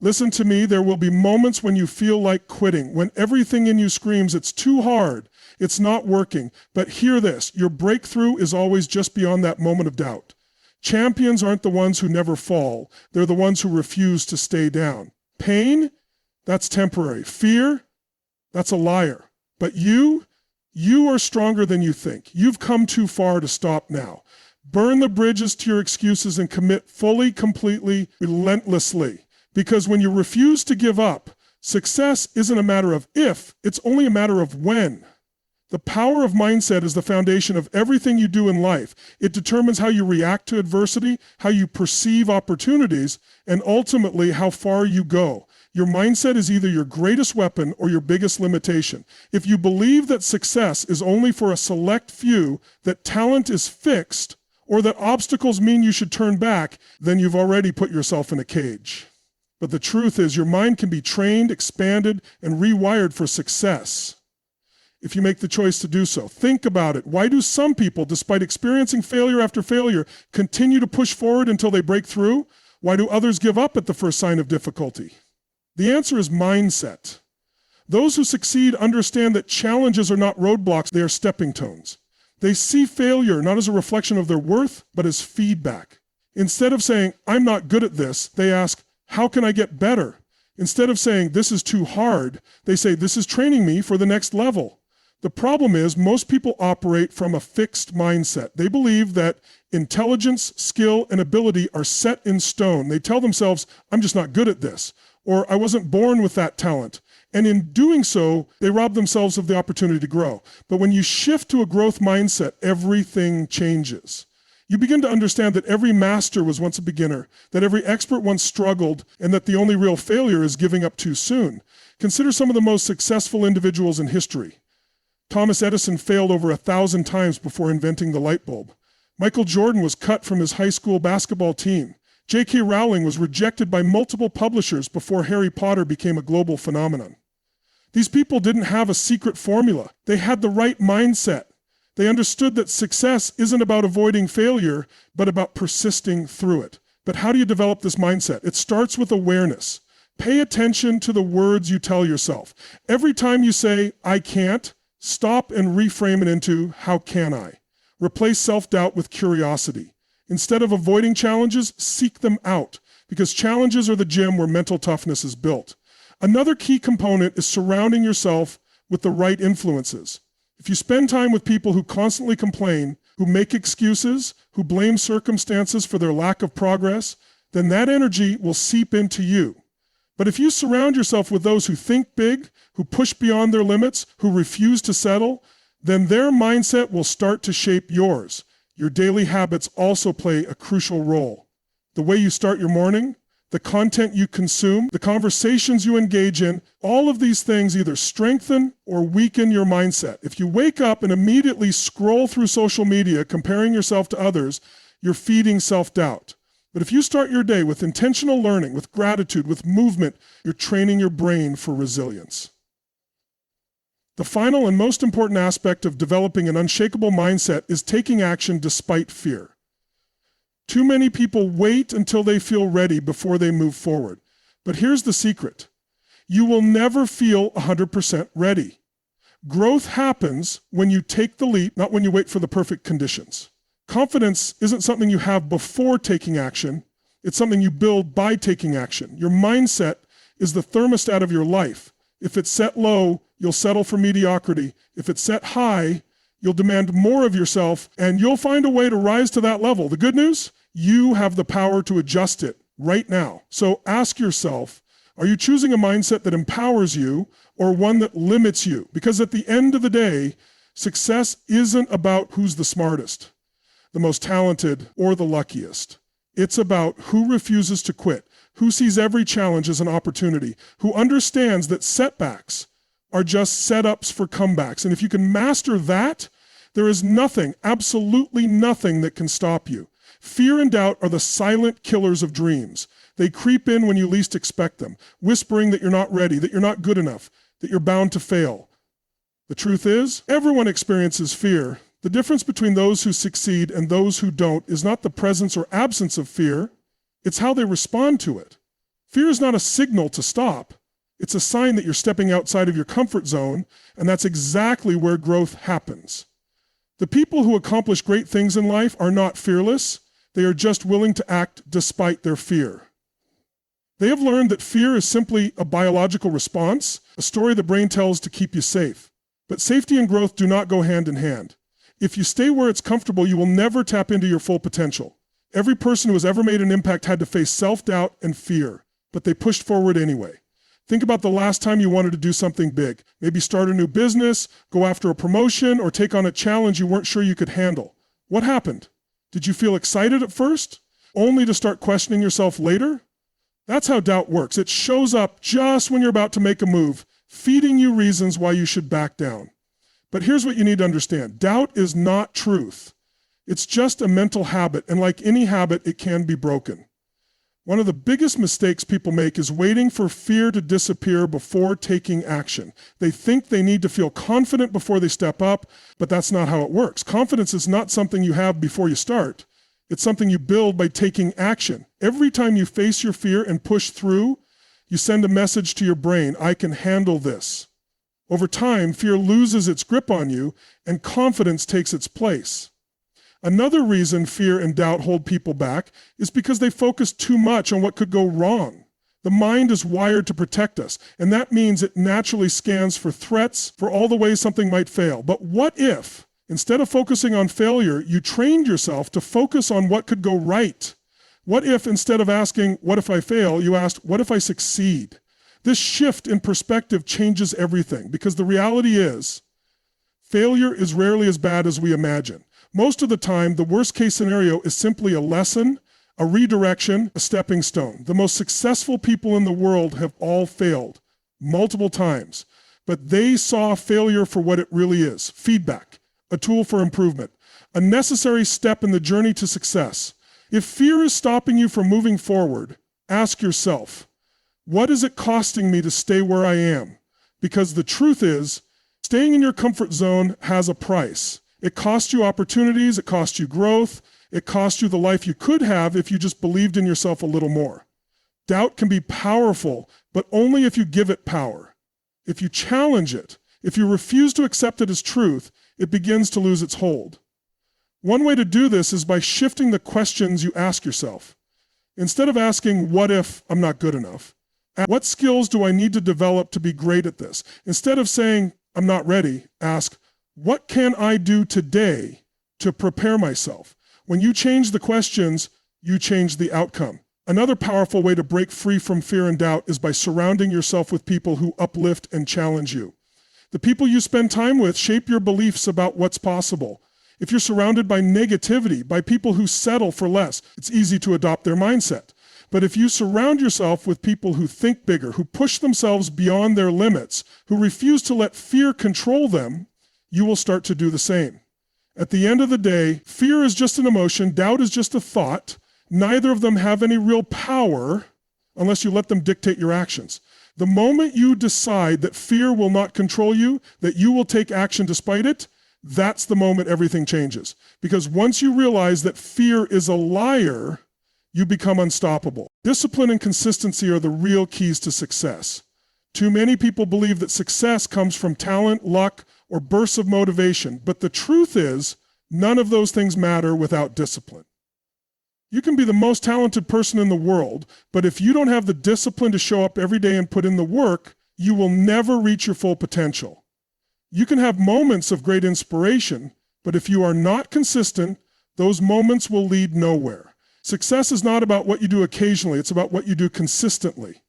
Listen to me, there will be moments when you feel like quitting, when everything in you screams it's too hard, it's not working. But hear this, your breakthrough is always just beyond that moment of doubt. Champions aren't the ones who never fall, they're the ones who refuse to stay down. Pain? That's temporary. Fear? That's a liar. But you are stronger than you think. You've come too far to stop now. Burn the bridges to your excuses and commit fully, completely, relentlessly. Because when you refuse to give up, success isn't a matter of if, it's only a matter of when. The power of mindset is the foundation of everything you do in life. It determines how you react to adversity, how you perceive opportunities, and ultimately how far you go. Your mindset is either your greatest weapon or your biggest limitation. If you believe that success is only for a select few, that talent is fixed, or that obstacles mean you should turn back, then you've already put yourself in a cage. But the truth is, your mind can be trained, expanded, and rewired for success if you make the choice to do so. Think about it. Why do some people, despite experiencing failure after failure, continue to push forward until they break through? Why do others give up at the first sign of difficulty? The answer is mindset. Those who succeed understand that challenges are not roadblocks, they are stepping stones. They see failure not as a reflection of their worth, but as feedback. Instead of saying, I'm not good at this, they ask, how can I get better? Instead of saying, this is too hard, they say, this is training me for the next level. The problem is, most people operate from a fixed mindset. They believe that intelligence, skill, and ability are set in stone. They tell themselves, I'm just not good at this, or I wasn't born with that talent. And in doing so, they rob themselves of the opportunity to grow. But when you shift to a growth mindset, everything changes. You begin to understand that every master was once a beginner, that every expert once struggled, and that the only real failure is giving up too soon. Consider some of the most successful individuals in history. Thomas Edison failed over 1,000 times before inventing the light bulb. Michael Jordan was cut from his high school basketball team. J.K. Rowling was rejected by multiple publishers before Harry Potter became a global phenomenon. These people didn't have a secret formula. They had the right mindset. They understood that success isn't about avoiding failure, but about persisting through it. But how do you develop this mindset? It starts with awareness. Pay attention to the words you tell yourself. Every time you say, I can't, stop and reframe it into, how can I? Replace self-doubt with curiosity. Instead of avoiding challenges, seek them out, because challenges are the gym where mental toughness is built. Another key component is surrounding yourself with the right influences. If you spend time with people who constantly complain, who make excuses, who blame circumstances for their lack of progress, then that energy will seep into you. But if you surround yourself with those who think big, who push beyond their limits, who refuse to settle, then their mindset will start to shape yours. Your daily habits also play a crucial role. The way you start your morning, the content you consume, the conversations you engage in, all of these things either strengthen or weaken your mindset. If you wake up and immediately scroll through social media comparing yourself to others, you're feeding self-doubt. But if you start your day with intentional learning, with gratitude, with movement, you're training your brain for resilience. The final and most important aspect of developing an unshakable mindset is taking action despite fear. Too many people wait until they feel ready before they move forward. But here's the secret. You will never feel 100% ready. Growth happens when you take the leap, not when you wait for the perfect conditions. Confidence isn't something you have before taking action. It's something you build by taking action. Your mindset is the thermostat of your life. If it's set low, you'll settle for mediocrity. If it's set high, you'll demand more of yourself, and you'll find a way to rise to that level. The good news? You have the power to adjust it right now. So ask yourself, are you choosing a mindset that empowers you or one that limits you? Because at the end of the day, success isn't about who's the smartest, the most talented, or the luckiest. It's about who refuses to quit, who sees every challenge as an opportunity, who understands that setbacks are just setups for comebacks. And if you can master that, there is nothing, absolutely nothing that can stop you. Fear and doubt are the silent killers of dreams. They creep in when you least expect them, whispering that you're not ready, that you're not good enough, that you're bound to fail. The truth is, everyone experiences fear. The difference between those who succeed and those who don't is not the presence or absence of fear, it's how they respond to it. Fear is not a signal to stop. It's a sign that you're stepping outside of your comfort zone, and that's exactly where growth happens. The people who accomplish great things in life are not fearless. They are just willing to act despite their fear. They have learned that fear is simply a biological response, a story the brain tells to keep you safe. But safety and growth do not go hand in hand. If you stay where it's comfortable, you will never tap into your full potential. Every person who has ever made an impact had to face self-doubt and fear, but they pushed forward anyway. Think about the last time you wanted to do something big. Maybe start a new business, go after a promotion, or take on a challenge you weren't sure you could handle. What happened? Did you feel excited at first, only to start questioning yourself later? That's how doubt works. It shows up just when you're about to make a move, feeding you reasons why you should back down. But here's what you need to understand. Doubt is not truth. It's just a mental habit, and like any habit, it can be broken. One of the biggest mistakes people make is waiting for fear to disappear before taking action. They think they need to feel confident before they step up, but that's not how it works. Confidence is not something you have before you start. It's something you build by taking action. Every time you face your fear and push through, you send a message to your brain, I can handle this. Over time, fear loses its grip on you, and confidence takes its place. Another reason fear and doubt hold people back is because they focus too much on what could go wrong. The mind is wired to protect us, and that means it naturally scans for threats, for all the ways something might fail. But what if, instead of focusing on failure, you trained yourself to focus on what could go right? What if, instead of asking, what if I fail, you asked, what if I succeed? This shift in perspective changes everything, because the reality is, failure is rarely as bad as we imagine. Most of the time, the worst-case scenario is simply a lesson, a redirection, a stepping stone. The most successful people in the world have all failed, multiple times, but they saw failure for what it really is, feedback, a tool for improvement, a necessary step in the journey to success. If fear is stopping you from moving forward, ask yourself, what is it costing me to stay where I am? Because the truth is, staying in your comfort zone has a price. It costs you opportunities, it costs you growth, it costs you the life you could have if you just believed in yourself a little more. Doubt can be powerful, but only if you give it power. If you challenge it, if you refuse to accept it as truth, it begins to lose its hold. One way to do this is by shifting the questions you ask yourself. Instead of asking, what if I'm not good enough? What skills do I need to develop to be great at this? Instead of saying, I'm not ready, ask, what can I do today to prepare myself? When you change the questions, you change the outcome. Another powerful way to break free from fear and doubt is by surrounding yourself with people who uplift and challenge you. The people you spend time with shape your beliefs about what's possible. If you're surrounded by negativity, by people who settle for less, it's easy to adopt their mindset. But if you surround yourself with people who think bigger, who push themselves beyond their limits, who refuse to let fear control them, you will start to do the same. At the end of the day, fear is just an emotion, doubt is just a thought. Neither of them have any real power unless you let them dictate your actions. The moment you decide that fear will not control you, that you will take action despite it, that's the moment everything changes. Because once you realize that fear is a liar, you become unstoppable. Discipline and consistency are the real keys to success. Too many people believe that success comes from talent, luck, or bursts of motivation, but the truth is, none of those things matter without discipline. You can be the most talented person in the world, but if you don't have the discipline to show up every day and put in the work, you will never reach your full potential. You can have moments of great inspiration, but if you are not consistent, those moments will lead nowhere. Success is not about what you do occasionally, it's about what you do consistently.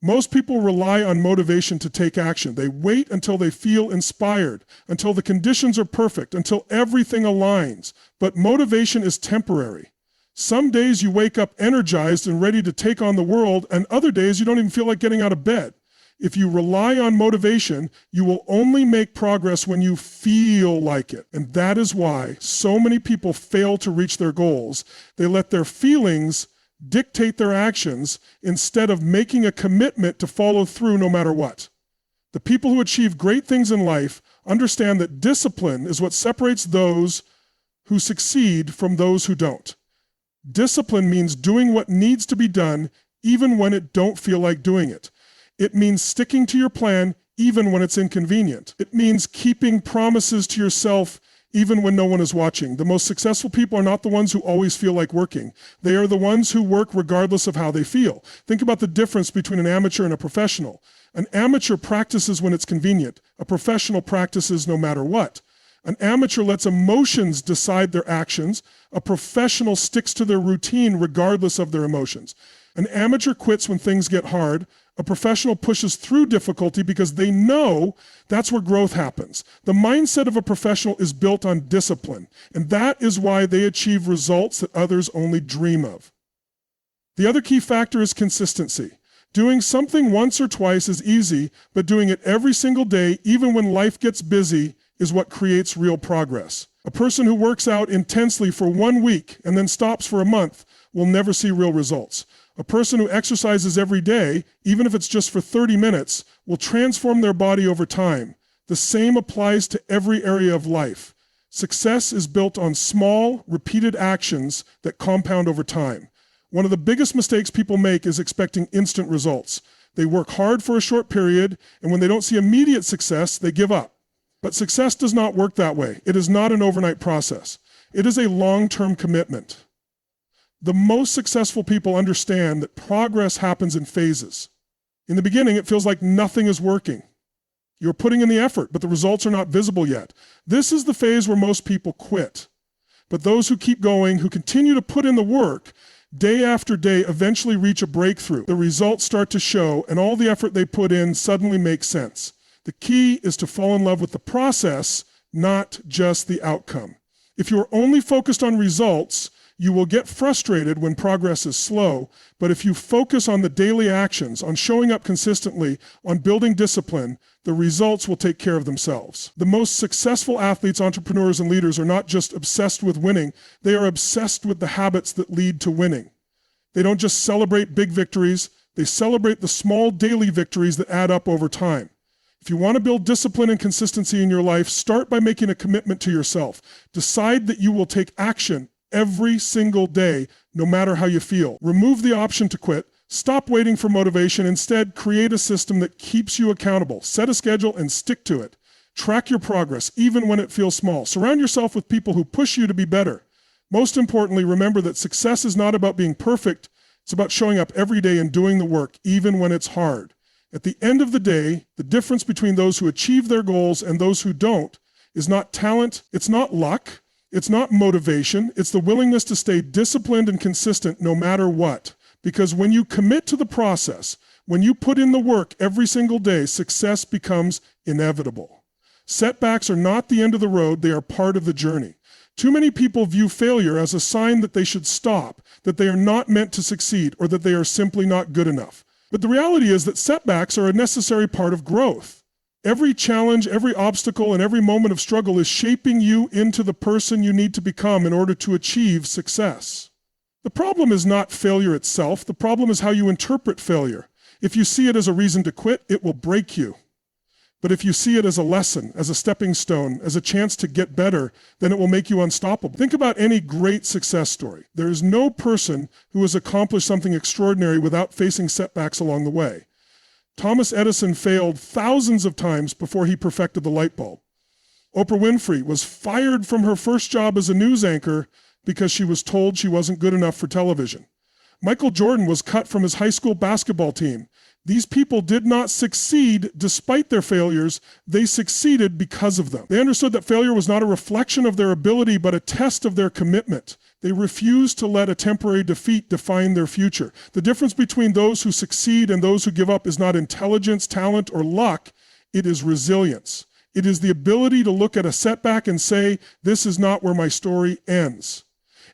Most people rely on motivation to take action. They wait until they feel inspired, until the conditions are perfect, until everything aligns. But motivation is temporary. Some days you wake up energized and ready to take on the world, and other days you don't even feel like getting out of bed. If you rely on motivation, you will only make progress when you feel like it. And that is why so many people fail to reach their goals. They let their feelings dictate their actions instead of making a commitment to follow through no matter what. The people who achieve great things in life understand that discipline is what separates those who succeed from those who don't. Discipline means doing what needs to be done even when it don't feel like doing it. It means sticking to your plan even when it's inconvenient. It means keeping promises to yourself even when no one is watching. The most successful people are not the ones who always feel like working. They are the ones who work regardless of how they feel. Think about the difference between an amateur and a professional. An amateur practices when it's convenient. A professional practices no matter what. An amateur lets emotions decide their actions. A professional sticks to their routine regardless of their emotions. An amateur quits when things get hard. A professional pushes through difficulty because they know that's where growth happens. The mindset of a professional is built on discipline, and that is why they achieve results that others only dream of. The other key factor is consistency. Doing something once or twice is easy, but doing it every single day, even when life gets busy, is what creates real progress. A person who works out intensely for 1 week and then stops for a month will never see real results. A person who exercises every day, even if it's just for 30 minutes, will transform their body over time. The same applies to every area of life. Success is built on small, repeated actions that compound over time. One of the biggest mistakes people make is expecting instant results. They work hard for a short period, and when they don't see immediate success, they give up. But success does not work that way. It is not an overnight process. It is a long-term commitment. The most successful people understand that progress happens in phases. In the beginning, it feels like nothing is working. You're putting in the effort, but the results are not visible yet. This is the phase where most people quit. But those who keep going, who continue to put in the work, day after day, eventually reach a breakthrough. The results start to show, and all the effort they put in suddenly makes sense. The key is to fall in love with the process, not just the outcome. If you're only focused on results, you will get frustrated when progress is slow, but if you focus on the daily actions, on showing up consistently, on building discipline, the results will take care of themselves. The most successful athletes, entrepreneurs, and leaders are not just obsessed with winning, they are obsessed with the habits that lead to winning. They don't just celebrate big victories, they celebrate the small daily victories that add up over time. If you want to build discipline and consistency in your life, start by making a commitment to yourself. Decide that you will take action every single day, no matter how you feel. Remove the option to quit. Stop waiting for motivation. Instead, create a system that keeps you accountable. Set a schedule and stick to it. Track your progress, even when it feels small. Surround yourself with people who push you to be better. Most importantly, remember that success is not about being perfect. It's about showing up every day and doing the work, even when it's hard. At the end of the day, the difference between those who achieve their goals and those who don't is not talent, it's not luck, it's not motivation, it's the willingness to stay disciplined and consistent no matter what. Because when you commit to the process, when you put in the work every single day, success becomes inevitable. Setbacks are not the end of the road, they are part of the journey. Too many people view failure as a sign that they should stop, that they are not meant to succeed, or that they are simply not good enough. But the reality is that setbacks are a necessary part of growth. Every challenge, every obstacle, and every moment of struggle is shaping you into the person you need to become in order to achieve success. The problem is not failure itself. The problem is how you interpret failure. If you see it as a reason to quit, it will break you. But if you see it as a lesson, as a stepping stone, as a chance to get better, then it will make you unstoppable. Think about any great success story. There is no person who has accomplished something extraordinary without facing setbacks along the way. Thomas Edison failed thousands of times before he perfected the light bulb. Oprah Winfrey was fired from her first job as a news anchor because she was told she wasn't good enough for television. Michael Jordan was cut from his high school basketball team. These people did not succeed despite their failures. They succeeded because of them. They understood that failure was not a reflection of their ability, but a test of their commitment. They refused to let a temporary defeat define their future. The difference between those who succeed and those who give up is not intelligence, talent, or luck. It is resilience. It is the ability to look at a setback and say, this is not where my story ends.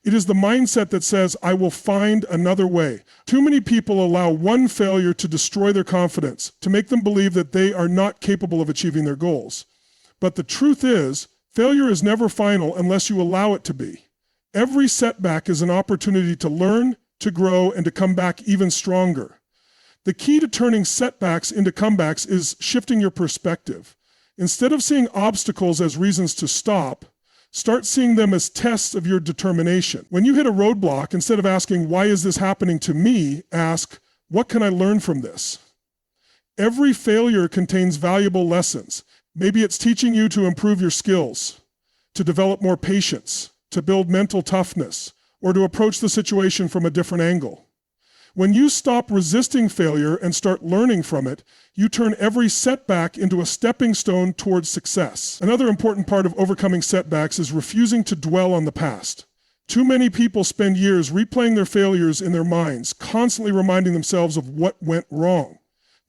It is the mindset that says, I will find another way. Too many people allow one failure to destroy their confidence, to make them believe that they are not capable of achieving their goals. But the truth is, failure is never final unless you allow it to be. Every setback is an opportunity to learn, to grow, and to come back even stronger. The key to turning setbacks into comebacks is shifting your perspective. Instead of seeing obstacles as reasons to stop, start seeing them as tests of your determination. When you hit a roadblock, instead of asking, why is this happening to me, ask, What can I learn from this? Every failure contains valuable lessons. Maybe it's teaching you to improve your skills, to develop more patience, to build mental toughness, or to approach the situation from a different angle. When you stop resisting failure and start learning from it, you turn every setback into a stepping stone towards success. Another important part of overcoming setbacks is refusing to dwell on the past. Too many people spend years replaying their failures in their minds, constantly reminding themselves of what went wrong.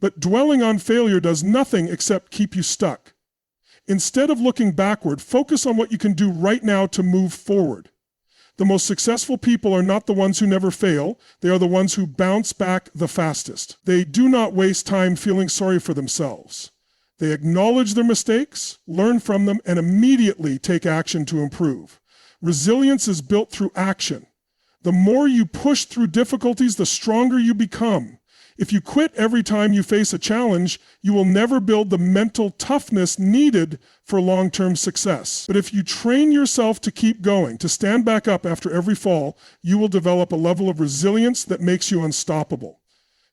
But dwelling on failure does nothing except keep you stuck. Instead of looking backward, focus on what you can do right now to move forward. The most successful people are not the ones who never fail. They are the ones who bounce back the fastest. They do not waste time feeling sorry for themselves. They acknowledge their mistakes, learn from them, and immediately take action to improve. Resilience is built through action. The more you push through difficulties, the stronger you become. If you quit every time you face a challenge, you will never build the mental toughness needed for long-term success. But if you train yourself to keep going, to stand back up after every fall, you will develop a level of resilience that makes you unstoppable.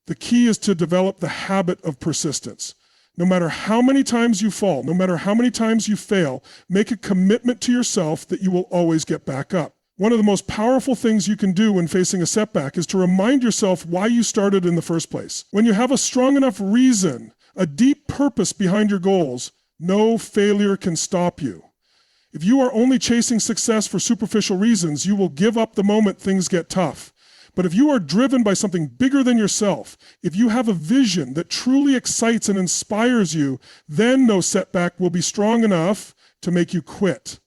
The key is to develop the habit of persistence. No matter how many times you fall, no matter how many times you fail, make a commitment to yourself that you will always get back up. One of the most powerful things you can do when facing a setback is to remind yourself why you started in the first place. When you have a strong enough reason, a deep purpose behind your goals, no failure can stop you. If you are only chasing success for superficial reasons, you will give up the moment things get tough. But if you are driven by something bigger than yourself, if you have a vision that truly excites and inspires you, then no setback will be strong enough to make you quit.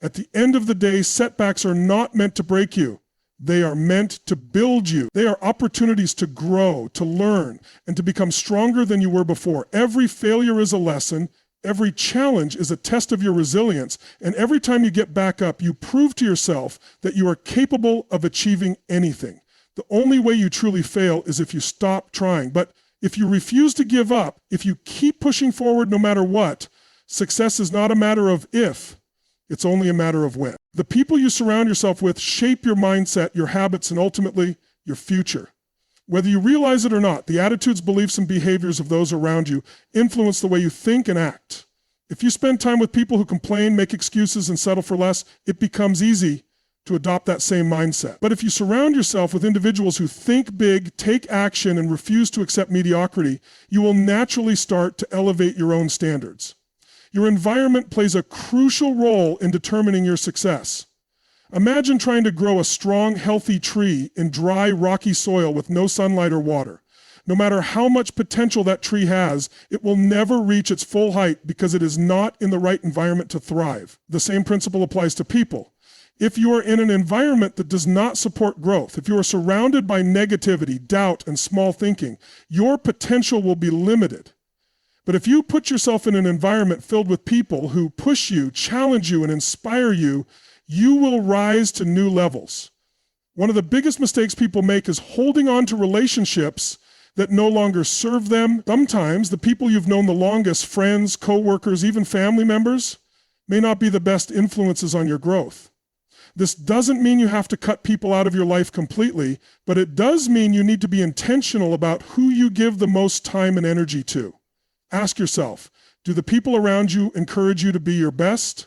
At the end of the day, setbacks are not meant to break you. They are meant to build you. They are opportunities to grow, to learn, and to become stronger than you were before. Every failure is a lesson. Every challenge is a test of your resilience. And every time you get back up, you prove to yourself that you are capable of achieving anything. The only way you truly fail is if you stop trying. But if you refuse to give up, if you keep pushing forward no matter what, success is not a matter of if. It's only a matter of when. The people you surround yourself with shape your mindset, your habits, and ultimately, your future. Whether you realize it or not, the attitudes, beliefs, and behaviors of those around you influence the way you think and act. If you spend time with people who complain, make excuses, and settle for less, it becomes easy to adopt that same mindset. But if you surround yourself with individuals who think big, take action, and refuse to accept mediocrity, you will naturally start to elevate your own standards. Your environment plays a crucial role in determining your success. Imagine trying to grow a strong, healthy tree in dry, rocky soil with no sunlight or water. No matter how much potential that tree has, it will never reach its full height because it is not in the right environment to thrive. The same principle applies to people. If you are in an environment that does not support growth, if you are surrounded by negativity, doubt, and small thinking, your potential will be limited. But if you put yourself in an environment filled with people who push you, challenge you, and inspire you, you will rise to new levels. One of the biggest mistakes people make is holding on to relationships that no longer serve them. Sometimes the people you've known the longest, friends, co-workers, even family members, may not be the best influences on your growth. This doesn't mean you have to cut people out of your life completely, but it does mean you need to be intentional about who you give the most time and energy to. Ask yourself, do the people around you encourage you to be your best?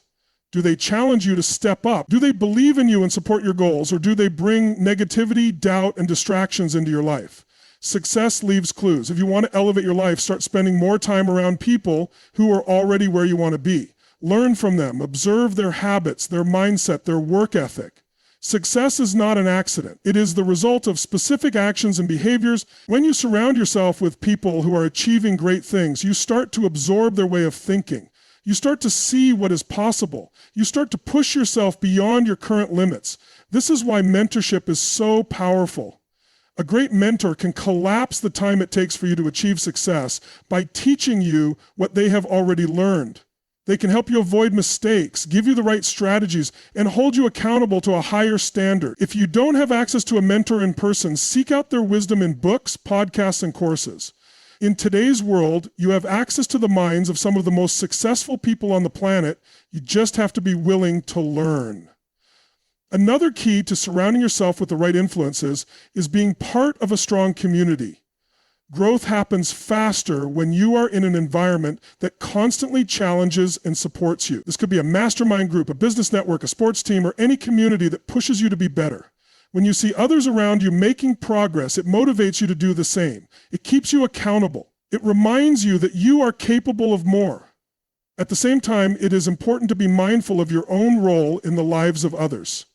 Do they challenge you to step up? Do they believe in you and support your goals, or do they bring negativity, doubt, and distractions into your life? Success leaves clues. If you want to elevate your life, start spending more time around people who are already where you want to be. Learn from them, observe their habits, their mindset, their work ethic. Success is not an accident. It is the result of specific actions and behaviors. When you surround yourself with people who are achieving great things, you start to absorb their way of thinking. You start to see what is possible. You start to push yourself beyond your current limits. This is why mentorship is so powerful. A great mentor can collapse the time it takes for you to achieve success by teaching you what they have already learned. They can help you avoid mistakes, give you the right strategies, and hold you accountable to a higher standard. If you don't have access to a mentor in person, seek out their wisdom in books, podcasts, and courses. In today's world, you have access to the minds of some of the most successful people on the planet. You just have to be willing to learn. Another key to surrounding yourself with the right influences is being part of a strong community. Growth happens faster when you are in an environment that constantly challenges and supports you. This could be a mastermind group, a business network, a sports team, or any community that pushes you to be better. When you see others around you making progress, it motivates you to do the same. It keeps you accountable. It reminds you that you are capable of more. At the same time, it is important to be mindful of your own role in the lives of others.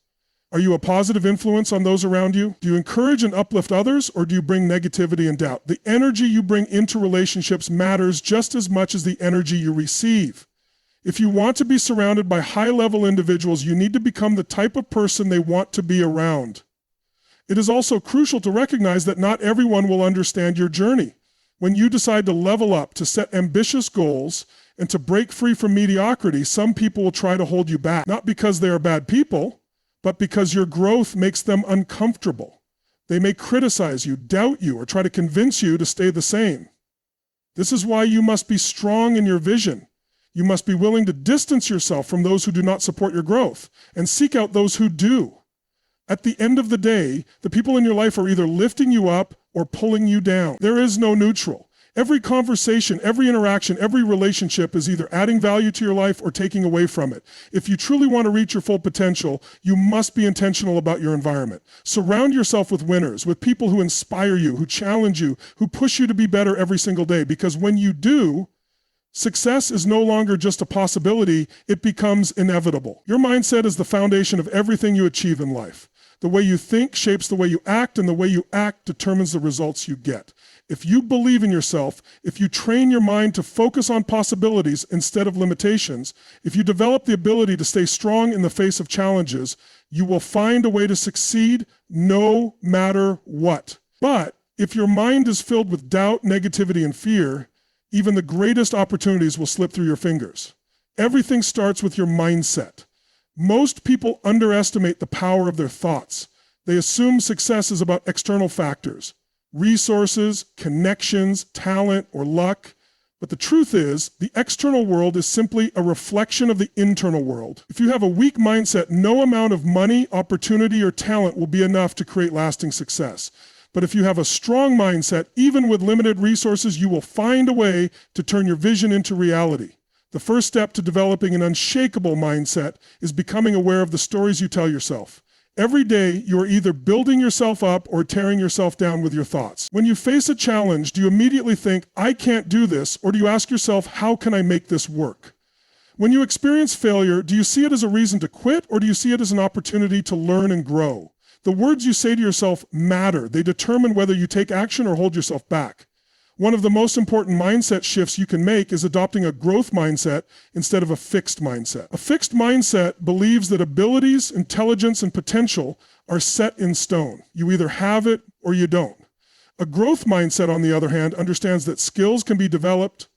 Are you a positive influence on those around you? Do you encourage and uplift others, or do you bring negativity and doubt? The energy you bring into relationships matters just as much as the energy you receive. If you want to be surrounded by high-level individuals, you need to become the type of person they want to be around. It is also crucial to recognize that not everyone will understand your journey. When you decide to level up, to set ambitious goals, and to break free from mediocrity, some people will try to hold you back, not because they are bad people, but because your growth makes them uncomfortable. They may criticize you, doubt you, or try to convince you to stay the same. This is why you must be strong in your vision. You must be willing to distance yourself from those who do not support your growth and seek out those who do. At the end of the day, the people in your life are either lifting you up or pulling you down. There is no neutral. Every conversation, every interaction, every relationship is either adding value to your life or taking away from it. If you truly want to reach your full potential, you must be intentional about your environment. Surround yourself with winners, with people who inspire you, who challenge you, who push you to be better every single day. Because when you do, success is no longer just a possibility, it becomes inevitable. Your mindset is the foundation of everything you achieve in life. The way you think shapes the way you act, and the way you act determines the results you get. If you believe in yourself, if you train your mind to focus on possibilities instead of limitations, if you develop the ability to stay strong in the face of challenges, you will find a way to succeed no matter what. But if your mind is filled with doubt, negativity, and fear, even the greatest opportunities will slip through your fingers. Everything starts with your mindset. Most people underestimate the power of their thoughts. They assume success is about external factors, resources, connections, talent, or luck. But the truth is, the external world is simply a reflection of the internal world. If you have a weak mindset, no amount of money, opportunity, or talent will be enough to create lasting success. But if you have a strong mindset, even with limited resources, you will find a way to turn your vision into reality. The first step to developing an unshakable mindset is becoming aware of the stories you tell yourself. Every day, you are either building yourself up or tearing yourself down with your thoughts. When you face a challenge, do you immediately think, I can't do this, or do you ask yourself, how can I make this work? When you experience failure, do you see it as a reason to quit, or do you see it as an opportunity to learn and grow? The words you say to yourself matter. They determine whether you take action or hold yourself back. One of the most important mindset shifts you can make is adopting a growth mindset instead of a fixed mindset. A fixed mindset believes that abilities, intelligence, and potential are set in stone. You either have it or you don't. A growth mindset, on the other hand, understands that skills can be developed,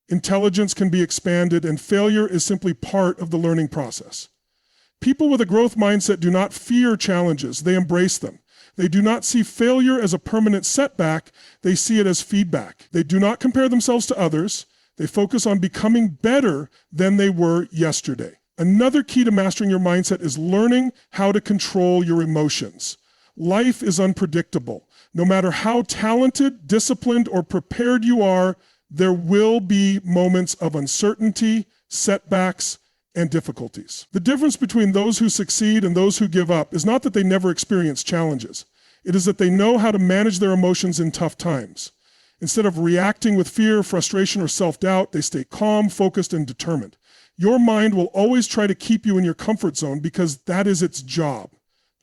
intelligence can be expanded, and failure is simply part of the learning process. People with a growth mindset do not fear challenges, they embrace them. They do not see failure as a permanent setback, they see it as feedback. They do not compare themselves to others, they focus on becoming better than they were yesterday. Another key to mastering your mindset is learning how to control your emotions. Life is unpredictable. No matter how talented, disciplined, or prepared you are, there will be moments of uncertainty, setbacks, and difficulties. The difference between those who succeed and those who give up is not that they never experience challenges. It is that they know how to manage their emotions in tough times. Instead of reacting with fear, frustration, or self-doubt, they stay calm, focused, and determined. Your mind will always try to keep you in your comfort zone because that is its job,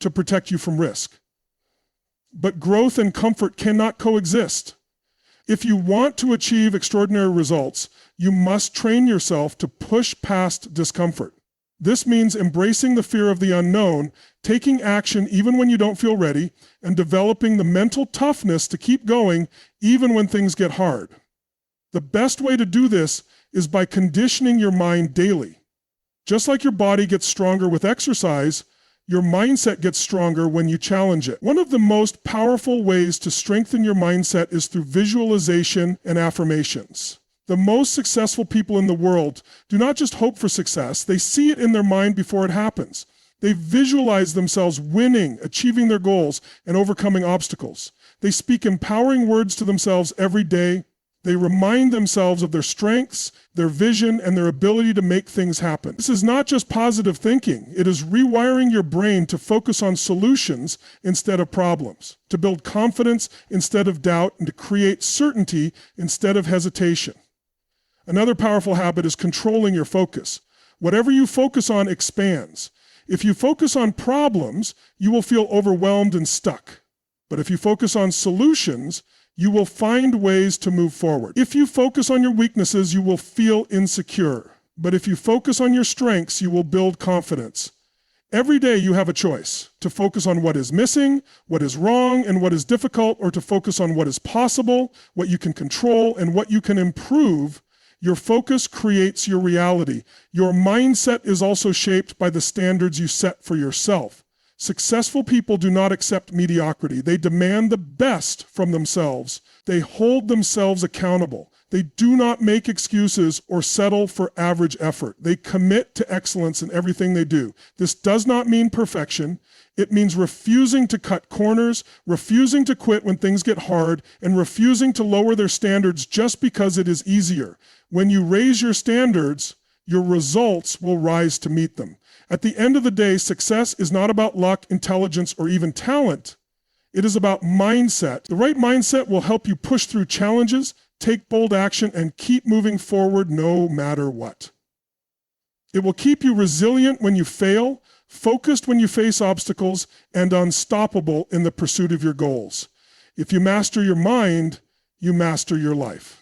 to protect you from risk. But growth and comfort cannot coexist. If you want to achieve extraordinary results, you must train yourself to push past discomfort. This means embracing the fear of the unknown, taking action even when you don't feel ready, and developing the mental toughness to keep going even when things get hard. The best way to do this is by conditioning your mind daily. Just like your body gets stronger with exercise, your mindset gets stronger when you challenge it. One of the most powerful ways to strengthen your mindset is through visualization and affirmations. The most successful people in the world do not just hope for success, they see it in their mind before it happens. They visualize themselves winning, achieving their goals, and overcoming obstacles. They speak empowering words to themselves every day. They remind themselves of their strengths, their vision, and their ability to make things happen. This is not just positive thinking. It is rewiring your brain to focus on solutions instead of problems, to build confidence instead of doubt, and to create certainty instead of hesitation. Another powerful habit is controlling your focus. Whatever you focus on expands. If you focus on problems, you will feel overwhelmed and stuck. But if you focus on solutions, you will find ways to move forward. If you focus on your weaknesses, you will feel insecure. But if you focus on your strengths, you will build confidence. Every day you have a choice to focus on what is missing, what is wrong, and what is difficult, or to focus on what is possible, what you can control, and what you can improve. Your focus creates your reality. Your mindset is also shaped by the standards you set for yourself. Successful people do not accept mediocrity. They demand the best from themselves. They hold themselves accountable. They do not make excuses or settle for average effort. They commit to excellence in everything they do. This does not mean perfection. It means refusing to cut corners, refusing to quit when things get hard, and refusing to lower their standards just because it is easier. When you raise your standards, your results will rise to meet them. At the end of the day, success is not about luck, intelligence, or even talent. It is about mindset. The right mindset will help you push through challenges, take bold action, and keep moving forward no matter what. It will keep you resilient when you fail, focused when you face obstacles, and unstoppable in the pursuit of your goals. If you master your mind, you master your life.